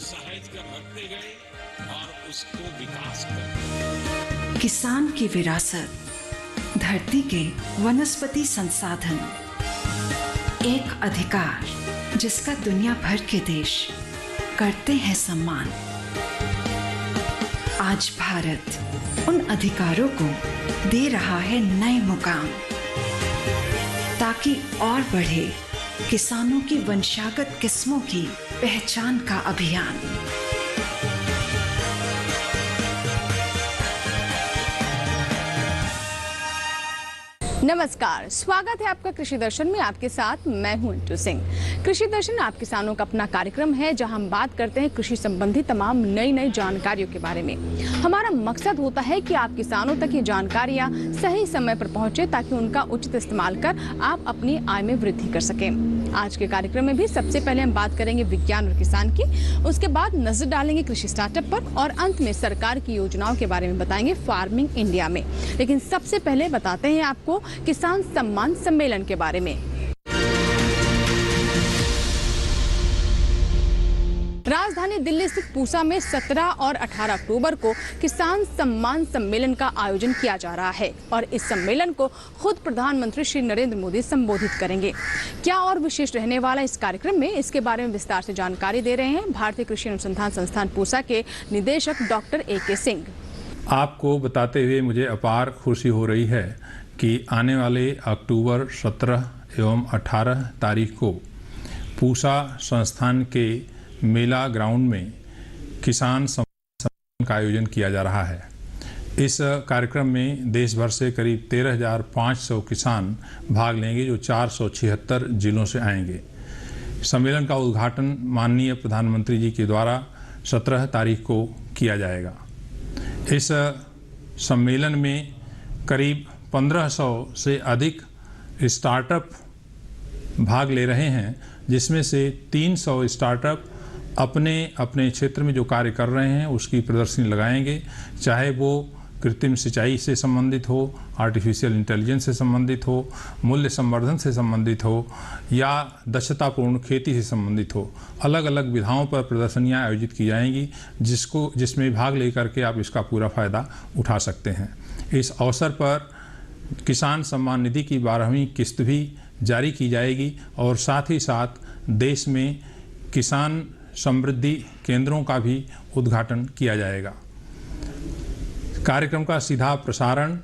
सहेज कर रखते गए और उसको विकास कर। किसान की विरासत, धरती के वनस्पति संसाधन, एक अधिकार जिसका दुनिया भर के देश करते हैं सम्मान। आज भारत उन अधिकारों को दे रहा है नए मुकाम, ताकि और बढ़े किसानों की वंशागत किस्मों की पहचान का अभियान। नमस्कार, स्वागत है आपका कृषि दर्शन में। आपके साथ मैं हूं इंटू सिंह। कृषि दर्शन आप किसानों का अपना कार्यक्रम है, जहां हम बात करते हैं कृषि संबंधी तमाम नई जानकारियों के बारे में। हमारा मकसद होता है कि आप किसानों तक ये जानकारियां सही समय पर पहुंचे, ताकि उनका उचित इस्तेमाल कर आप अपनी आय में वृद्धि कर सकें। आज के कार्यक्रम में भी सबसे पहले हम बात करेंगे विज्ञान और किसान की, उसके बाद नजर डालेंगे कृषि स्टार्टअप पर, और अंत में सरकार की योजनाओं के बारे में बताएंगे फार्मिंग इंडिया में। लेकिन सबसे पहले बताते हैं आपको किसान सम्मान सम्मेलन के बारे में। राजधानी दिल्ली स्थित पूसा में 17 और 18 अक्टूबर को किसान सम्मान सम्मेलन का आयोजन किया जा रहा है, और इस सम्मेलन को खुद प्रधानमंत्री श्री नरेंद्र मोदी संबोधित करेंगे। क्या और विशेष रहने वाला इस कार्यक्रम में, इसके बारे में विस्तार से जानकारी दे रहे हैं भारतीय कृषि अनुसंधान संस्थान पूसा के निदेशक डॉक्टर AK सिंह। आपको बताते हुए मुझे अपार खुशी हो रही है कि आने वाले अक्टूबर 17 एवं 18 तारीख को पूसा संस्थान के मेला ग्राउंड में किसान सम्मेलन का आयोजन किया जा रहा है। इस कार्यक्रम में देश भर से करीब 13,500 किसान भाग लेंगे, जो 476 जिलों से आएंगे। सम्मेलन का उद्घाटन माननीय प्रधानमंत्री जी के द्वारा 17 तारीख को किया जाएगा। इस सम्मेलन में करीब 1500 से अधिक स्टार्टअप भाग ले रहे हैं, जिसमें से 300 स्टार्टअप अपने अपने क्षेत्र में जो कार्य कर रहे हैं उसकी प्रदर्शनी लगाएंगे, चाहे वो कृत्रिम सिंचाई से संबंधित हो, आर्टिफिशियल इंटेलिजेंस से संबंधित हो, मूल्य संवर्धन से संबंधित हो, या दक्षतापूर्ण खेती से संबंधित हो। अलग अलग विधाओं पर प्रदर्शनियां आयोजित की जाएंगी, जिसमें भाग लेकर के आप इसका पूरा फ़ायदा उठा सकते हैं। इस अवसर पर किसान सम्मान निधि की 12वीं किस्त भी जारी की जाएगी, और साथ ही साथ देश में किसान समृद्धि केंद्रों का भी उद्घाटन किया जाएगा। कार्यक्रम का सीधा प्रसारण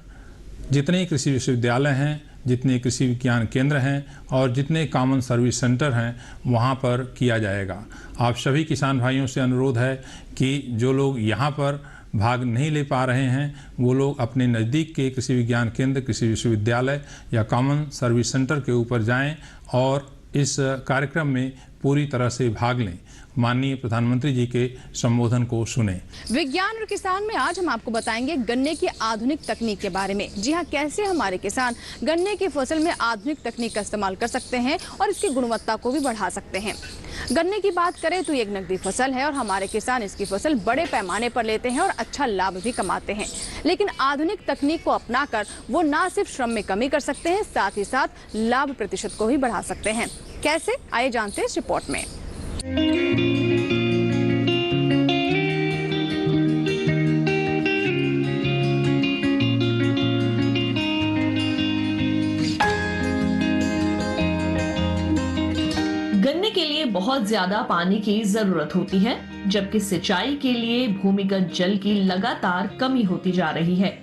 जितने कृषि विश्वविद्यालय हैं, जितने कृषि विज्ञान केंद्र हैं और जितने कॉमन सर्विस सेंटर हैं, वहाँ पर किया जाएगा। आप सभी किसान भाइयों से अनुरोध है कि जो लोग यहाँ पर भाग नहीं ले पा रहे हैं, वो लोग अपने नज़दीक के कृषि विज्ञान केंद्र, कृषि विश्वविद्यालय या कॉमन सर्विस सेंटर के ऊपर जाएं और इस कार्यक्रम में पूरी तरह से भाग लें। माननीय प्रधानमंत्री जी के संबोधन को सुने। विज्ञान और किसान में आज हम आपको बताएंगे गन्ने की आधुनिक तकनीक के बारे में। जी हाँ, कैसे हमारे किसान गन्ने की फसल में आधुनिक तकनीक का इस्तेमाल कर सकते हैं और इसकी गुणवत्ता को भी बढ़ा सकते हैं। गन्ने की बात करें तो ये एक नकदी फसल है, और हमारे किसान इसकी फसल बड़े पैमाने पर लेते हैं और अच्छा लाभ भी कमाते हैं। लेकिन आधुनिक तकनीक को अपनाकर वो न सिर्फ श्रम में कमी कर सकते हैं, साथ ही साथ लाभ प्रतिशत को भी बढ़ा सकते हैं। कैसे, आइए जानते हैं इस रिपोर्ट में। गन्ने के लिए बहुत ज्यादा पानी की जरूरत होती है, जबकि सिंचाई के लिए भूमिगत जल की लगातार कमी होती जा रही है।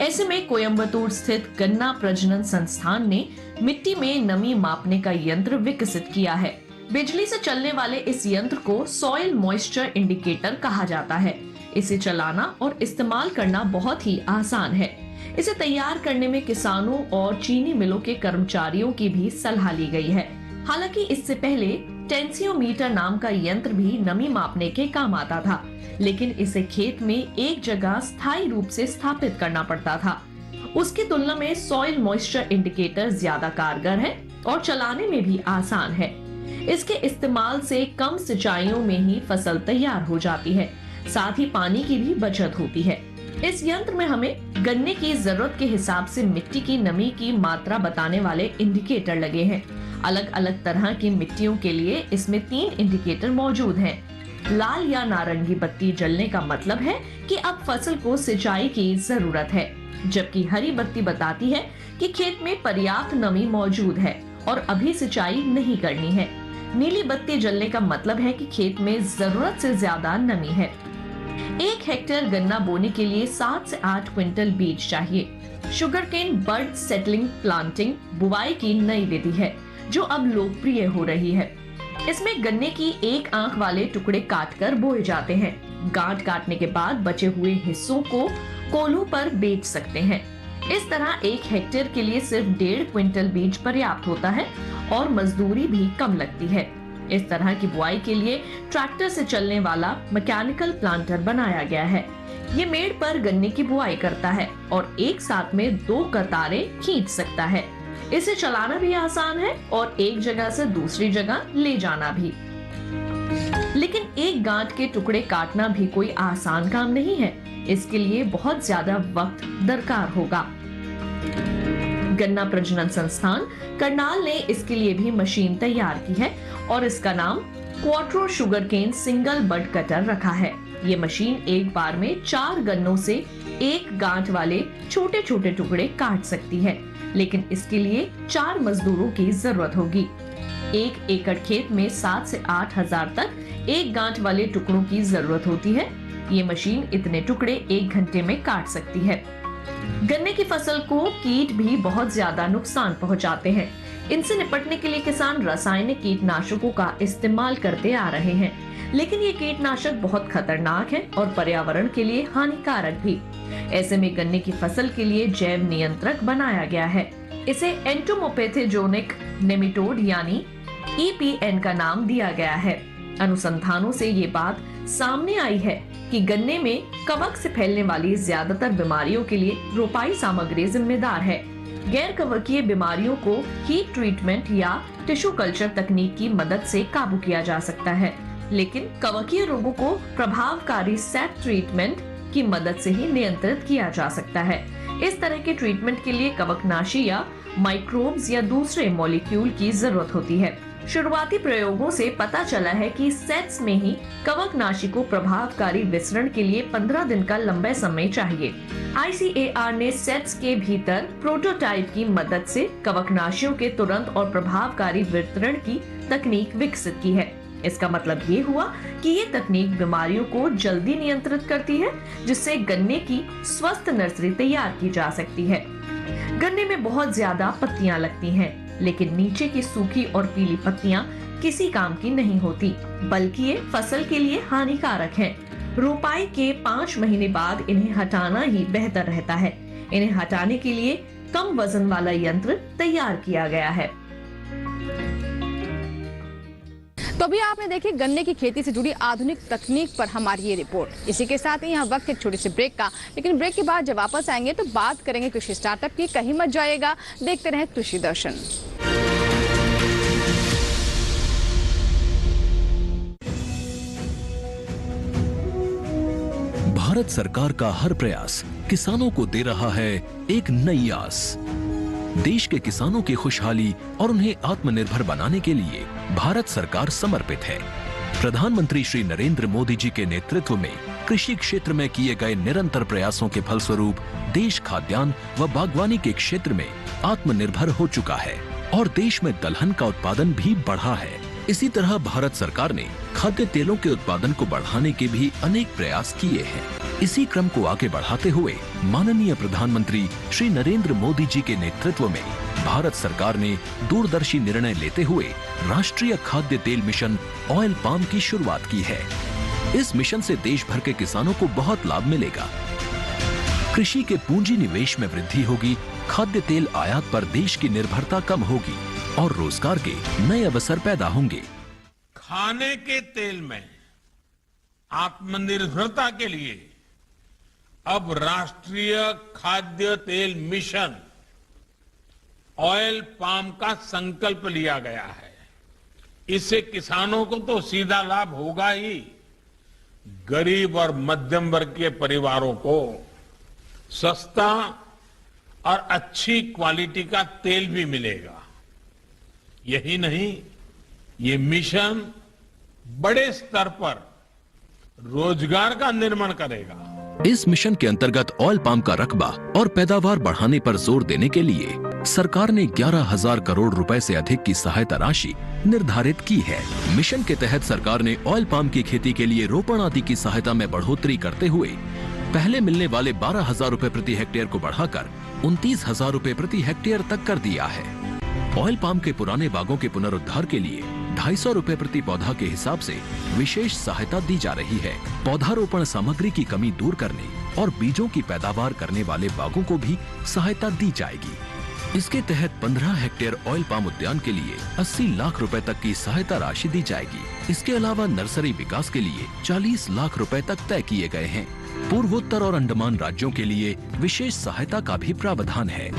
ऐसे में कोयम्बटूर स्थित गन्ना प्रजनन संस्थान ने मिट्टी में नमी मापने का यंत्र विकसित किया है। बिजली से चलने वाले इस यंत्र को सॉइल मॉइस्चर इंडिकेटर कहा जाता है। इसे चलाना और इस्तेमाल करना बहुत ही आसान है। इसे तैयार करने में किसानों और चीनी मिलों के कर्मचारियों की भी सलाह ली गई है। हालांकि इससे पहले टेंसियोमीटर नाम का यंत्र भी नमी मापने के काम आता था, लेकिन इसे खेत में एक जगह स्थायी रूप से स्थापित करना पड़ता था। उसकी तुलना में सॉइल मॉइस्चर इंडिकेटर ज्यादा कारगर है और चलाने में भी आसान है। इसके इस्तेमाल से कम सिंचाइयों में ही फसल तैयार हो जाती है, साथ ही पानी की भी बचत होती है। इस यंत्र में हमें गन्ने की जरूरत के हिसाब से मिट्टी की नमी की मात्रा बताने वाले इंडिकेटर लगे हैं। अलग अलग तरह की मिट्टियों के लिए इसमें 3 इंडिकेटर मौजूद हैं। लाल या नारंगी बत्ती जलने का मतलब है कि अब फसल को सिंचाई की जरूरत है, जबकि हरी बत्ती बताती है कि खेत में पर्याप्त नमी मौजूद है और अभी सिंचाई नहीं करनी है। नीली बत्ती जलने का मतलब है कि खेत में जरूरत से ज्यादा नमी है। 1 हेक्टेयर गन्ना बोने के लिए 7 से 8 क्विंटल बीज चाहिए। शुगरकेन बड सेटलिंग प्लांटिंग बुवाई की नई विधि है जो अब लोकप्रिय हो रही है। इसमें गन्ने की 1 आंख वाले टुकड़े काटकर बोए जाते हैं। गांठ काटने के बाद बचे हुए हिस्सों को कोल्हू पर बेच सकते हैं। इस तरह 1 हेक्टेयर के लिए सिर्फ 1.5 क्विंटल बीज पर्याप्त होता है और मजदूरी भी कम लगती है। इस तरह की बुआई के लिए ट्रैक्टर से चलने वाला मैकेनिकल प्लांटर बनाया गया है। ये मेड़ पर गन्ने की बुआई करता है और एक साथ में 2 कतारें खींच सकता है। इसे चलाना भी आसान है और एक जगह से दूसरी जगह ले जाना भी। लेकिन एक गांठ के टुकड़े काटना भी कोई आसान काम नहीं है। इसके लिए बहुत ज्यादा वक्त दरकार होगा। गन्ना प्रजनन संस्थान करनाल ने इसके लिए भी मशीन तैयार की है और इसका नाम क्वाट्रो शुगरकेन सिंगल बड कटर रखा है। ये मशीन एक बार में 4 गन्नों से 1 गांठ वाले छोटे छोटे टुकड़े काट सकती है, लेकिन इसके लिए 4 मजदूरों की जरूरत होगी। 1 एकड़ खेत में 7 से 8 हजार तक 1 गांठ वाले टुकड़ों की जरूरत होती है। ये मशीन इतने टुकड़े 1 घंटे में काट सकती है। गन्ने की फसल को कीट भी बहुत ज्यादा नुकसान पहुंचाते हैं। इनसे निपटने के लिए किसान रासायनिक कीटनाशकों का इस्तेमाल करते आ रहे हैं, लेकिन ये कीटनाशक बहुत खतरनाक है और पर्यावरण के लिए हानिकारक भी। ऐसे में गन्ने की फसल के लिए जैव नियंत्रक बनाया गया है। इसे एंटोमोपेथेजोनिक नेमेटोड यानी EPN का नाम दिया गया है। अनुसंधानों से ये बात सामने आई है कि गन्ने में कवक से फैलने वाली ज्यादातर बीमारियों के लिए रोपाई सामग्री जिम्मेदार है। गैर कवकीय बीमारियों को हीट ट्रीटमेंट या टिश्यू कल्चर तकनीक की मदद से काबू किया जा सकता है, लेकिन कवकीय रोगों को प्रभावकारी सेट ट्रीटमेंट की मदद से ही नियंत्रित किया जा सकता है। इस तरह के ट्रीटमेंट के लिए कवकनाशी या माइक्रोब्स या दूसरे मॉलिक्यूल की जरूरत होती है। शुरुआती प्रयोगों से पता चला है कि सेट्स में ही कवकनाशी को प्रभावकारी विसरण के लिए 15 दिन का लंबा समय चाहिए। ICAR ने सेट्स के भीतर प्रोटोटाइप की मदद से कवकनाशियों के तुरंत और प्रभावकारी वितरण की तकनीक विकसित की है। इसका मतलब ये हुआ कि ये तकनीक बीमारियों को जल्दी नियंत्रित करती है, जिससे गन्ने की स्वस्थ नर्सरी तैयार की जा सकती है। गन्ने में बहुत ज्यादा पत्तियां लगती हैं, लेकिन नीचे की सूखी और पीली पत्तियां किसी काम की नहीं होती, बल्कि ये फसल के लिए हानिकारक हैं। रोपाई के 5 महीने बाद इन्हें हटाना ही बेहतर रहता है। इन्हें हटाने के लिए कम वजन वाला यंत्र तैयार किया गया है। तो अभी आपने देखी गन्ने की खेती से जुड़ी आधुनिक तकनीक पर हमारी ये रिपोर्ट। इसी के साथ ही यहाँ वक्त एक छोटे से ब्रेक का, लेकिन ब्रेक के बाद जब वापस आएंगे तो बात करेंगे कृषि स्टार्टअप की। कहीं मत जाइएगा, देखते रहें कृषि दर्शन। भारत सरकार का हर प्रयास किसानों को दे रहा है एक नई आस। देश के किसानों की खुशहाली और उन्हें आत्मनिर्भर बनाने के लिए भारत सरकार समर्पित है। प्रधानमंत्री श्री नरेंद्र मोदी जी के नेतृत्व में कृषि क्षेत्र में किए गए निरंतर प्रयासों के फलस्वरूप देश खाद्यान्न व बागवानी के क्षेत्र में आत्मनिर्भर हो चुका है और देश में दलहन का उत्पादन भी बढ़ा है। इसी तरह भारत सरकार ने खाद्य तेलों के उत्पादन को बढ़ाने के भी अनेक प्रयास किए हैं। इसी क्रम को आगे बढ़ाते हुए माननीय प्रधानमंत्री श्री नरेंद्र मोदी जी के नेतृत्व में भारत सरकार ने दूरदर्शी निर्णय लेते हुए राष्ट्रीय खाद्य तेल मिशन ऑयल पाम की शुरुआत की है। इस मिशन से देश भर के किसानों को बहुत लाभ मिलेगा। कृषि के पूंजी निवेश में वृद्धि होगी, खाद्य तेल आयात पर देश की निर्भरता कम होगी और रोजगार के नए अवसर पैदा होंगे। खाने के तेल में आत्मनिर्भरता के लिए अब राष्ट्रीय खाद्य तेल मिशन ऑयल पाम का संकल्प लिया गया है। इससे किसानों को तो सीधा लाभ होगा ही, गरीब और मध्यम वर्ग के परिवारों को सस्ता और अच्छी क्वालिटी का तेल भी मिलेगा। यही नहीं, ये मिशन बड़े स्तर पर रोजगार का निर्माण करेगा। इस मिशन के अंतर्गत ऑयल पाम का रकबा और पैदावार बढ़ाने पर जोर देने के लिए सरकार ने 11,000 करोड़ रुपए से अधिक की सहायता राशि निर्धारित की है। मिशन के तहत सरकार ने ऑयल पाम की खेती के लिए रोपण आदि की सहायता में बढ़ोतरी करते हुए पहले मिलने वाले 12,000 रुपए प्रति हेक्टेयर को बढ़ाकर 29,000 रुपए प्रति हेक्टेयर तक कर दिया है। ऑयल पाम के पुराने बागों के पुनरुद्धार के लिए 250 रुपए प्रति पौधा के हिसाब से विशेष सहायता दी जा रही है। पौधारोपण सामग्री की कमी दूर करने और बीजों की पैदावार करने वाले बागों को भी सहायता दी जाएगी। इसके तहत 15 हेक्टेयर ऑयल पाम उद्यान के लिए 80 लाख रुपए तक की सहायता राशि दी जाएगी। इसके अलावा नर्सरी विकास के लिए 40 लाख रुपए तक तय किए गए हैं। पूर्वोत्तर और अंडमान राज्यों के लिए विशेष सहायता का भी प्रावधान है।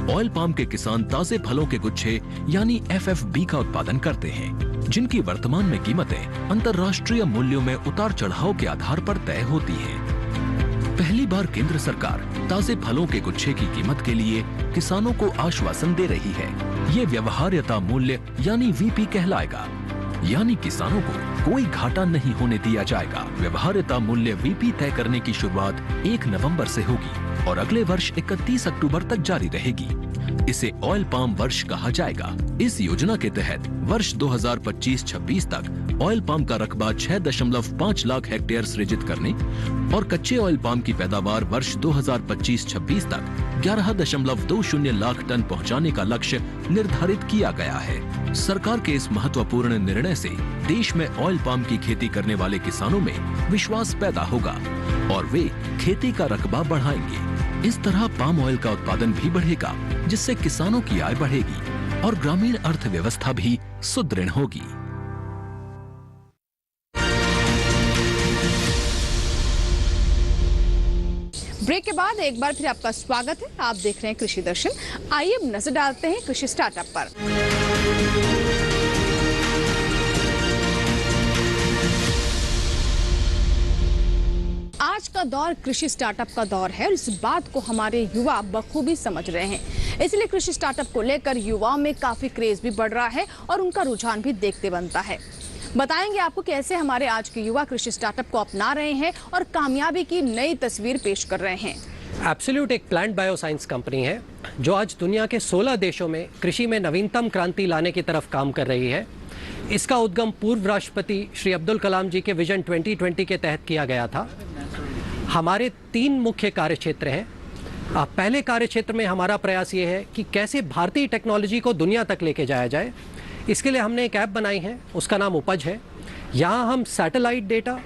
ऑयल पाम के किसान ताजे फलों के गुच्छे यानी FFB का उत्पादन करते हैं, जिनकी वर्तमान में कीमतें अंतर्राष्ट्रीय मूल्यों में उतार चढ़ाव के आधार पर तय होती हैं। पहली बार केंद्र सरकार ताजे फलों के गुच्छे की कीमत के लिए किसानों को आश्वासन दे रही है। ये व्यवहार्यता मूल्य यानी VP कहलाएगा, यानी किसानों को कोई घाटा नहीं होने दिया जाएगा। व्यवहार्यता मूल्य VP तय करने की शुरुआत 1 नवंबर से होगी और अगले वर्ष 31 अक्टूबर तक जारी रहेगी। इसे ऑयल पाम वर्ष कहा जाएगा। इस योजना के तहत वर्ष 2025-26 तक ऑयल पाम का रकबा 6.5 लाख हेक्टेयर सृजित करने और कच्चे ऑयल पाम की पैदावार वर्ष 2025-26 तक 11.20 लाख टन पहुंचाने का लक्ष्य निर्धारित किया गया है। सरकार के इस महत्वपूर्ण निर्णय से देश में ऑयल पाम की खेती करने वाले किसानों में विश्वास पैदा होगा और वे खेती का रकबा बढ़ाएंगे। इस तरह पाम ऑयल का उत्पादन भी बढ़ेगा, जिससे किसानों की आय बढ़ेगी और ग्रामीण अर्थव्यवस्था भी सुदृढ़ होगी। ब्रेक के बाद एक बार फिर आपका स्वागत है। आप देख रहे हैं कृषि दर्शन। आइए अब नजर डालते हैं कृषि स्टार्टअप पर। आज का दौर कृषि स्टार्टअप का दौर है और इस बात को हमारे युवा बखूबी समझ रहे हैं। इसलिए कृषि स्टार्टअप को लेकर युवाओं में काफी क्रेज भी बढ़ रहा है और उनका रुझान भी देखते बनता है। बताएंगे आपको कैसे हमारे आज के युवा कृषि स्टार्टअप को अपना रहे हैं और कामयाबी की नई तस्वीर पेश कर रहे हैं। एब्सोल्यूट एक प्लांट बायोसाइंस कंपनी है जो आज दुनिया के 16 देशों में कृषि में नवीनतम क्रांति लाने की तरफ काम कर रही है। इसका उद्गम पूर्व राष्ट्रपति श्री अब्दुल कलाम जी के विजन 2020 के तहत किया गया था। हमारे 3 मुख्य कार्यक्षेत्र हैं। पहले कार्यक्षेत्र में हमारा प्रयास ये है कि कैसे भारतीय टेक्नोलॉजी को दुनिया तक लेके जाया जाए। इसके लिए हमने एक ऐप बनाई है, उसका नाम उपज है। यहाँ हम सैटेलाइट डेटा,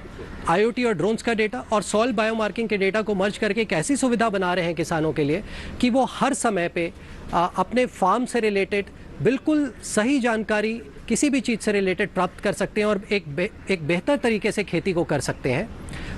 IoT और ड्रोन्स का डेटा और सॉइल बायोमार्किंग के डेटा को मर्ज करके एक ऐसी सुविधा बना रहे हैं किसानों के लिए कि वो हर समय पे अपने फार्म से रिलेटेड बिल्कुल सही जानकारी किसी भी चीज़ से रिलेटेड प्राप्त कर सकते हैं और एक बेहतर तरीके से खेती को कर सकते हैं।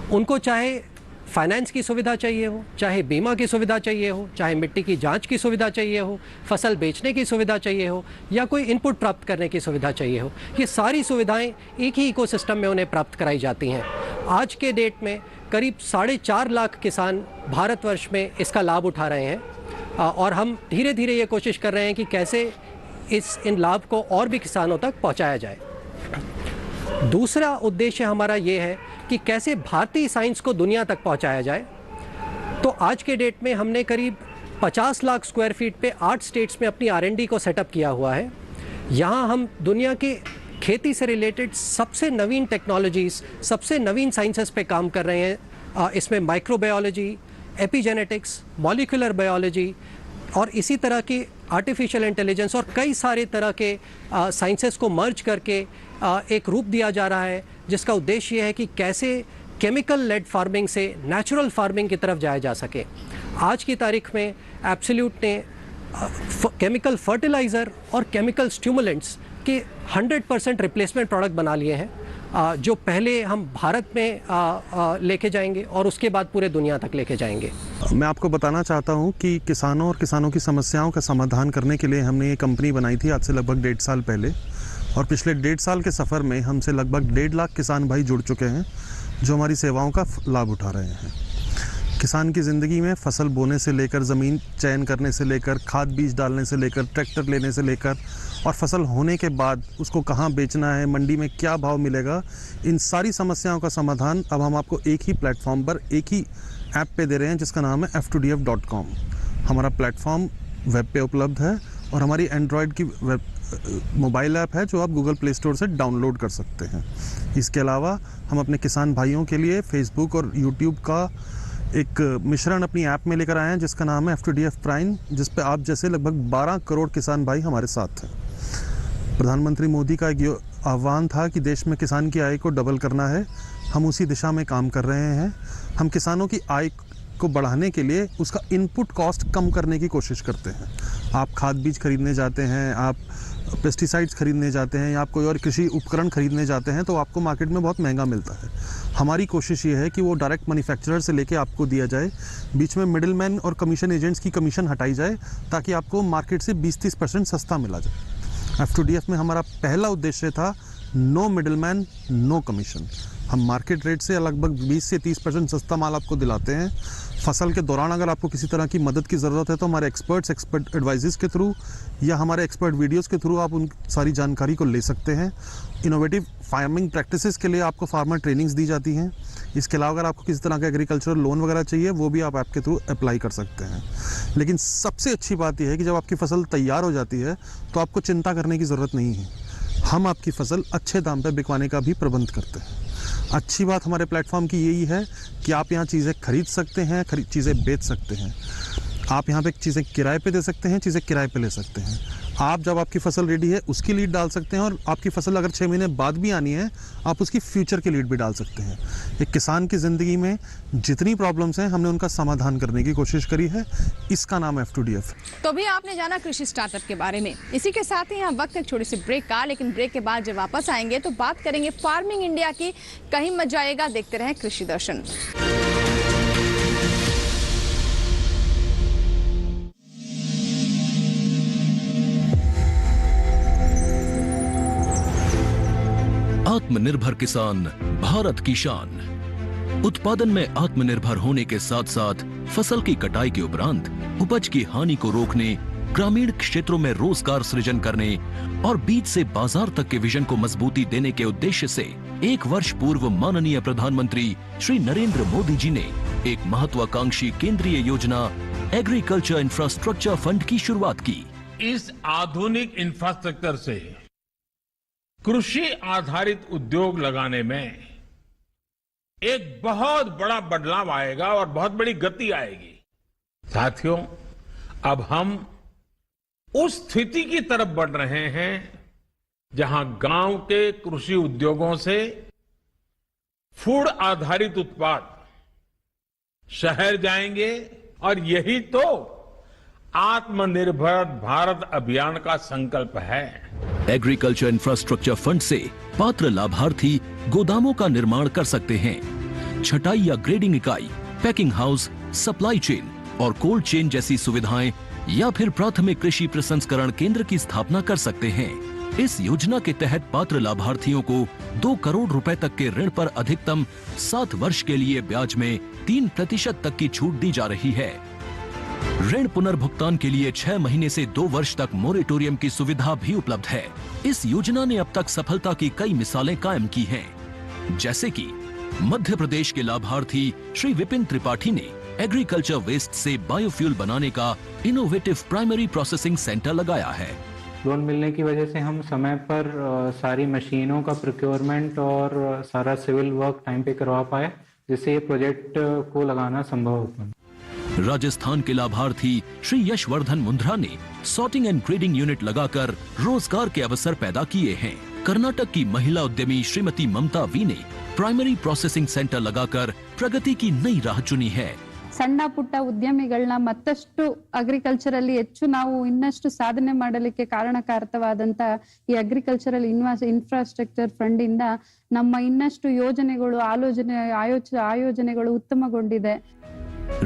उनको चाहे फाइनेंस की सुविधा चाहिए हो, चाहे बीमा की सुविधा चाहिए हो, चाहे मिट्टी की जांच की सुविधा चाहिए हो, फसल बेचने की सुविधा चाहिए हो या कोई इनपुट प्राप्त करने की सुविधा चाहिए हो, ये सारी सुविधाएं एक ही इकोसिस्टम में उन्हें प्राप्त कराई जाती हैं। आज के डेट में करीब 4.5 लाख किसान भारतवर्ष में इसका लाभ उठा रहे हैं और हम धीरे धीरे ये कोशिश कर रहे हैं कि कैसे इन लाभ को और भी किसानों तक पहुँचाया जाए। दूसरा उद्देश्य हमारा ये है कि कैसे भारतीय साइंस को दुनिया तक पहुंचाया जाए। तो आज के डेट में हमने करीब 50 लाख स्क्वायर फीट पे 8 स्टेट्स में अपनी R&D को सेटअप किया हुआ है। यहाँ हम दुनिया के खेती से रिलेटेड सबसे नवीन टेक्नोलॉजीज़, सबसे नवीन साइंसेस पे काम कर रहे हैं। इसमें माइक्रोबायोलॉजी, एपिजेनेटिक्स, मॉलिक्यूलर बायोलॉजी और इसी तरह की आर्टिफिशियल इंटेलिजेंस और कई सारे तरह के साइंसेस को मर्ज करके एक रूप दिया जा रहा है, जिसका उद्देश्य ये है कि कैसे केमिकल लेड फार्मिंग से नेचुरल फार्मिंग की तरफ जाया जा सके। आज की तारीख में एब्सोल्यूट ने केमिकल फर्टिलाइज़र और केमिकल स्टिमुलेंट्स के 100% रिप्लेसमेंट प्रोडक्ट बना लिए हैं, जो पहले हम भारत में लेके जाएंगे और उसके बाद पूरे दुनिया तक लेके जाएंगे। मैं आपको बताना चाहता हूं कि किसानों और किसानों की समस्याओं का समाधान करने के लिए हमने ये कंपनी बनाई थी आज से लगभग 1.5 साल पहले और पिछले 1.5 साल के सफ़र में हमसे लगभग 1.5 लाख किसान भाई जुड़ चुके हैं जो हमारी सेवाओं का लाभ उठा रहे हैं। किसान की ज़िंदगी में फसल बोने से लेकर ज़मीन चयन करने से लेकर खाद बीज डालने से लेकर ट्रैक्टर लेने से लेकर और फसल होने के बाद उसको कहाँ बेचना है, मंडी में क्या भाव मिलेगा, इन सारी समस्याओं का समाधान अब हम आपको एक ही प्लेटफॉर्म पर एक ही ऐप पे दे रहे हैं जिसका नाम है f2df.com। हमारा प्लेटफॉर्म वेब पे उपलब्ध है और हमारी एंड्रॉयड की मोबाइल ऐप है जो आप गूगल प्ले स्टोर से डाउनलोड कर सकते हैं। इसके अलावा हम अपने किसान भाइयों के लिए फेसबुक और यूट्यूब का एक मिश्रण अपनी ऐप में लेकर आए हैं जिसका नाम है f2df प्राइम, जिस पे आप जैसे लगभग 12 करोड़ किसान भाई हमारे साथ हैं। प्रधानमंत्री मोदी का एक आह्वान था कि देश में किसान की आय को डबल करना है, हम उसी दिशा में काम कर रहे हैं। हम किसानों की आय को बढ़ाने के लिए उसका इनपुट कॉस्ट कम करने की कोशिश करते हैं। आप खाद बीज खरीदने जाते हैं, आप पेस्टिसाइड्स खरीदने जाते हैं या आप कोई और कृषि उपकरण खरीदने जाते हैं तो आपको मार्केट में बहुत महंगा मिलता है। हमारी कोशिश ये है कि वो डायरेक्ट मैन्युफैक्चरर से लेके आपको दिया जाए, बीच में मिडिलमैन और कमीशन एजेंट्स की कमीशन हटाई जाए ताकि आपको मार्केट से 20-30% सस्ता मिला जाए। f2df में हमारा पहला उद्देश्य था नो मिडिलमैन नो कमीशन। हम मार्केट रेट से लगभग 20 से 30% सस्ता माल आपको दिलाते हैं। फसल के दौरान अगर आपको किसी तरह की मदद की ज़रूरत है तो हमारे एक्सपर्ट एडवाइजेस के थ्रू या हमारे एक्सपर्ट वीडियोस के थ्रू आप उन सारी जानकारी को ले सकते हैं। इनोवेटिव फार्मिंग प्रैक्टिसेस के लिए आपको फार्मर ट्रेनिंग्स दी जाती हैं। इसके अलावा अगर आपको किसी तरह का एग्रीकल्चरल लोन वगैरह चाहिए वो भी आप ऐप के थ्रू अप्लाई कर सकते हैं। लेकिन सबसे अच्छी बात यह है कि जब आपकी फसल तैयार हो जाती है तो आपको चिंता करने की ज़रूरत नहीं है। हम आपकी फसल अच्छे दाम पर बिकवाने का भी प्रबंध करते हैं। अच्छी बात हमारे प्लेटफॉर्म की यही है कि आप यहाँ चीज़ें खरीद सकते हैं, चीज़ें बेच सकते हैं। आप यहाँ पे चीज़ें किराए पे दे सकते हैं, चीज़ें किराए पे ले सकते हैं। आप जब आपकी फसल रेडी है उसकी लीड डाल सकते हैं और आपकी फसल अगर 6 महीने बाद भी आनी है आप उसकी फ्यूचर की लीड भी डाल सकते हैं। एक किसान की ज़िंदगी में जितनी प्रॉब्लम्स हैं हमने उनका समाधान करने की कोशिश करी है। इसका नाम f2df। तो भी आपने जाना कृषि स्टार्टअप के बारे में। इसी के साथ ही यहाँ वक्त एक छोटी सी ब्रेक का, लेकिन ब्रेक के बाद जब वापस आएंगे तो बात करेंगे फार्मिंग इंडिया की। कहीं मत जाएगा, देखते रहें कृषि दर्शन। आत्मनिर्भर किसान भारत की शान। उत्पादन में आत्मनिर्भर होने के साथ साथ फसल की कटाई के उपरांत उपज की हानि को रोकने, ग्रामीण क्षेत्रों में रोजगार सृजन करने और बीज से बाजार तक के विजन को मजबूती देने के उद्देश्य से 1 वर्ष पूर्व माननीय प्रधानमंत्री श्री नरेंद्र मोदी जी ने एक महत्वाकांक्षी केंद्रीय योजना एग्रीकल्चर इंफ्रास्ट्रक्चर फंड की शुरुआत की। इस आधुनिक इंफ्रास्ट्रक्चर से कृषि आधारित उद्योग लगाने में एक बहुत बड़ा बदलाव आएगा और बहुत बड़ी गति आएगी। साथियों, अब हम उस स्थिति की तरफ बढ़ रहे हैं जहां गांव के कृषि उद्योगों से फूड आधारित उत्पाद शहर जाएंगे और यही तो आत्मनिर्भर भारत अभियान का संकल्प है। एग्रीकल्चर इंफ्रास्ट्रक्चर फंड से पात्र लाभार्थी गोदामों का निर्माण कर सकते हैं, छटाई या ग्रेडिंग इकाई, पैकिंग हाउस, सप्लाई चेन और कोल्ड चेन जैसी सुविधाएं या फिर प्राथमिक कृषि प्रसंस्करण केंद्र की स्थापना कर सकते हैं। इस योजना के तहत पात्र लाभार्थियों को 2 करोड़ रुपए तक के ऋण पर अधिकतम 7 वर्ष के लिए ब्याज में 3% तक की छूट दी जा रही है। ऋण पुनर्भुगतान के लिए 6 महीने से 2 वर्ष तक मोरेटोरियम की सुविधा भी उपलब्ध है। इस योजना ने अब तक सफलता की कई मिसालें कायम की हैं, जैसे कि मध्य प्रदेश के लाभार्थी श्री विपिन त्रिपाठी ने एग्रीकल्चर वेस्ट से बायोफ्यूल बनाने का इनोवेटिव प्राइमरी प्रोसेसिंग सेंटर लगाया है। लोन मिलने की वजह से हम समय पर सारी मशीनों का प्रोक्योरमेंट और सारा सिविल वर्क टाइम पे करवा पाए, जिससे ये प्रोजेक्ट को लगाना संभव हो पाया। राजस्थान के लाभार्थी श्री यशवर्धन मुंद्रा ने सॉर्टिंग एंड ग्रेडिंग यूनिट लगाकर रोजगार के अवसर पैदा किए हैं। कर्नाटक की महिला उद्यमी श्रीमती ममता वी ने प्राइमरी प्रोसेसिंग सेंटर लगाकर प्रगति की नई राह चुनी है। ಸಣ್ಣ ಪುಟ್ಟ ಉದ್ಯಮಿಗಳನ್ನ ಮತ್ತಷ್ಟು ಅಗ್ರಿಕಲ್ಚರಲ್ಲಿ ಹೆಚ್ಚು ನಾವು ಇನ್ನಷ್ಟು ಸಾಧನೆ ಮಾಡಲಿಕ್ಕೆ ಕಾರಣಕಾರಕವಾದಂತ ಈ ಅಗ್ರಿಕಲ್ಚರಲ್ ಇನ್ಫ್ರಾಸ್ಟ್ರಕ್ಚರ್ ಫಂಡ್ ಇಂದ ನಮ್ಮ ಇನ್ನಷ್ಟು ಯೋಜನೆಗಳು ಆಯೋಜನೆಗಳು ಉತ್ತಮಗೊಂಡಿದೆ।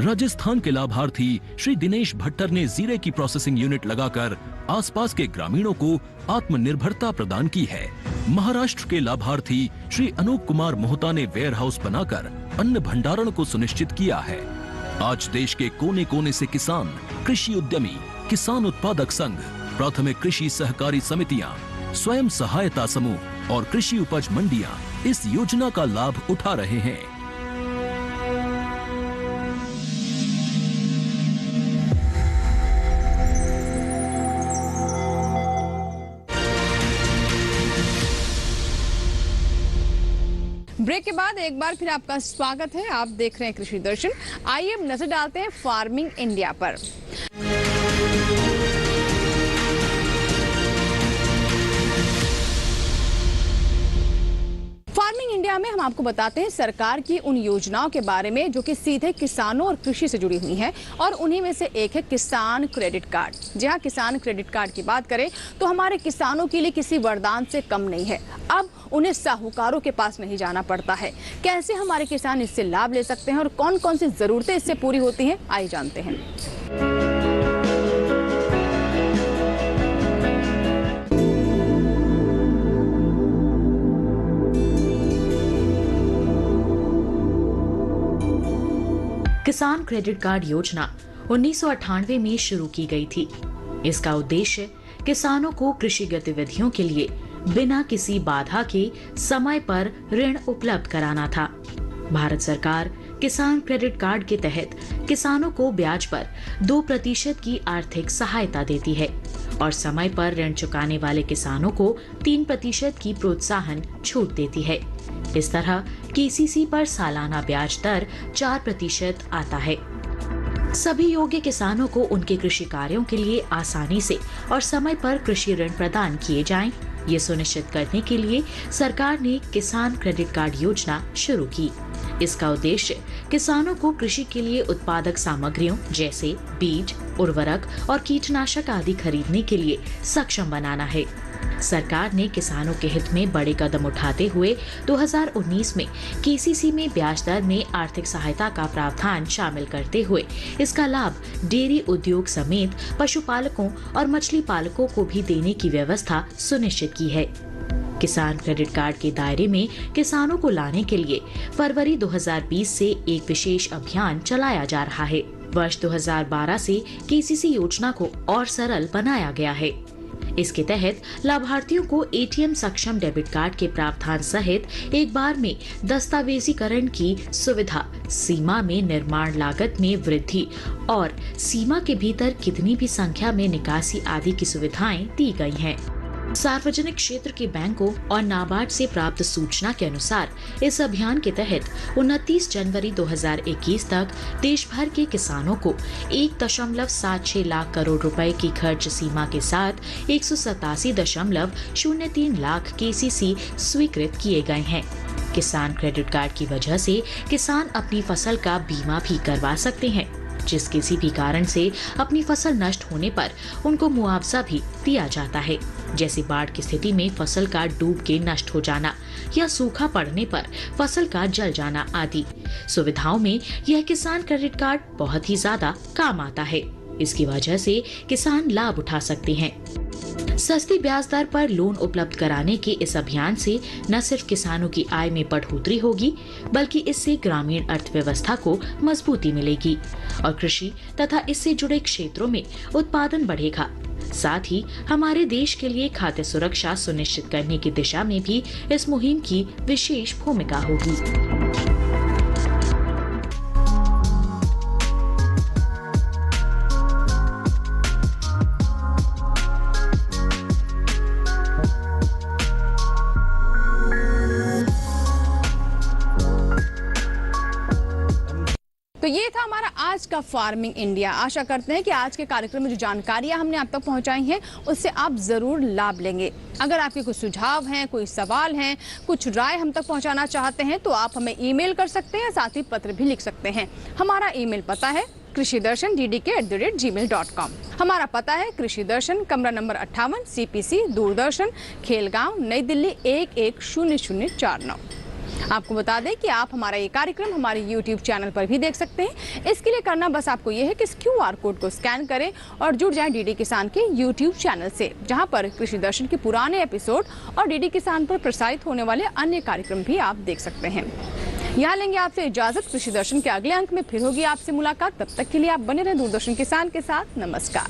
राजस्थान के लाभार्थी श्री दिनेश भट्टर ने जीरे की प्रोसेसिंग यूनिट लगाकर आसपास के ग्रामीणों को आत्मनिर्भरता प्रदान की है। महाराष्ट्र के लाभार्थी श्री अनूप कुमार मोहता ने वेयर हाउस बनाकर अन्न भंडारण को सुनिश्चित किया है। आज देश के कोने कोने से किसान, कृषि उद्यमी, किसान उत्पादक संघ, प्राथमिक कृषि सहकारी समितियां, स्वयं सहायता समूह और कृषि उपज मंडियां इस योजना का लाभ उठा रहे हैं। ब्रेक के बाद एक बार फिर आपका स्वागत है। आप देख रहे हैं कृषि दर्शन। आइए अब नजर डालते हैं फार्मिंग इंडिया पर। फार्मिंग इंडिया में हम आपको बताते हैं सरकार की उन योजनाओं के बारे में जो कि सीधे किसानों और कृषि से जुड़ी हुई हैं, और उन्हीं में से एक है किसान क्रेडिट कार्ड। जी हाँ, किसान क्रेडिट कार्ड की बात करें तो हमारे किसानों के लिए किसी वरदान से कम नहीं है। अब उन्हें साहूकारों के पास नहीं जाना पड़ता है। कैसे हमारे किसान इससे लाभ ले सकते हैं और कौन कौन सी जरूरतें इससे पूरी होती हैं, आइए जानते हैं। किसान क्रेडिट कार्ड योजना 1998 में शुरू की गई थी। इसका उद्देश्य किसानों को कृषि गतिविधियों के लिए बिना किसी बाधा के समय पर ऋण उपलब्ध कराना था। भारत सरकार किसान क्रेडिट कार्ड के तहत किसानों को ब्याज पर 2% की आर्थिक सहायता देती है और समय पर ऋण चुकाने वाले किसानों को 3% की प्रोत्साहन छूट देती है। इस तरह केसीसी पर सालाना ब्याज दर 4% आता है। सभी योग्य किसानों को उनके कृषि कार्यों के लिए आसानी से और समय पर कृषि ऋण प्रदान किए जाएं, ये सुनिश्चित करने के लिए सरकार ने किसान क्रेडिट कार्ड योजना शुरू की। इसका उद्देश्य किसानों को कृषि के लिए उत्पादक सामग्रियों जैसे बीज, उर्वरक और कीटनाशक आदि खरीदने के लिए सक्षम बनाना है। सरकार ने किसानों के हित में बड़े कदम उठाते हुए 2019 में केसीसी में ब्याज दर में आर्थिक सहायता का प्रावधान शामिल करते हुए इसका लाभ डेयरी उद्योग समेत पशुपालकों और मछली पालकों को भी देने की व्यवस्था सुनिश्चित की है। किसान क्रेडिट कार्ड के दायरे में किसानों को लाने के लिए फरवरी 2020 से एक विशेष अभियान चलाया जा रहा है। वर्ष 2012 से केसीसी योजना को और सरल बनाया गया है। इसके तहत लाभार्थियों को एटीएम सक्षम डेबिट कार्ड के प्रावधान सहित एक बार में दस्तावेजीकरण की सुविधा, सीमा में निर्माण लागत में वृद्धि और सीमा के भीतर कितनी भी संख्या में निकासी आदि की सुविधाएं दी गई हैं। सार्वजनिक क्षेत्र के बैंकों और नाबार्ड से प्राप्त सूचना के अनुसार इस अभियान के तहत 29 जनवरी 2021 तक देश भर के किसानों को 1.76 लाख करोड़ रुपए की खर्च सीमा के साथ 187.03 लाख केसीसी स्वीकृत किए गए हैं। किसान क्रेडिट कार्ड की वजह से किसान अपनी फसल का बीमा भी करवा सकते हैं। जिस किसी भी कारण से अपनी फसल नष्ट होने पर उनको मुआवजा भी दिया जाता है, जैसे बाढ़ की स्थिति में फसल का डूब के नष्ट हो जाना या सूखा पड़ने पर फसल का जल जाना आदि सुविधाओं में यह किसान क्रेडिट कार्ड बहुत ही ज्यादा काम आता है। इसकी वजह से किसान लाभ उठा सकते हैं। सस्ती ब्याज दर पर लोन उपलब्ध कराने के इस अभियान से न सिर्फ किसानों की आय में बढ़ोतरी होगी, बल्कि इससे ग्रामीण अर्थव्यवस्था को मजबूती मिलेगी और कृषि तथा इससे जुड़े क्षेत्रों में उत्पादन बढ़ेगा। साथ ही हमारे देश के लिए खाद्य सुरक्षा सुनिश्चित करने की दिशा में भी इस मुहिम की विशेष भूमिका होगी। तो ये था हमारा आज का फार्मिंग इंडिया। आशा करते हैं कि आज के कार्यक्रम में जो जानकारियां हमने आप तक पहुंचाई हैं उससे आप जरूर लाभ लेंगे। अगर आपके कुछ सुझाव हैं, कोई सवाल हैं, कुछ राय हम तक पहुंचाना चाहते हैं तो आप हमें ईमेल कर सकते हैं, साथ ही पत्र भी लिख सकते हैं। हमारा ईमेल पता है krishidarshan@gmail.com। हमारा पता है कृषि दर्शन, कमरा नंबर 58, CPC, दूरदर्शन, खेलगांव, नई दिल्ली 110049। आपको बता दें कि आप हमारा ये कार्यक्रम हमारे YouTube चैनल पर भी देख सकते हैं। इसके लिए करना बस आपको ये है कि इस QR कोड को स्कैन करें और जुड़ जाएं DD किसान के YouTube चैनल से, जहां पर कृषि दर्शन के पुराने एपिसोड और DD किसान पर प्रसारित होने वाले अन्य कार्यक्रम भी आप देख सकते हैं। यहाँ लेंगे आपसे इजाजत। कृषि दर्शन के अगले अंक में फिर होगी आपसे मुलाकात। तब तक के लिए आप बने रहें दूरदर्शन किसान के साथ। नमस्कार।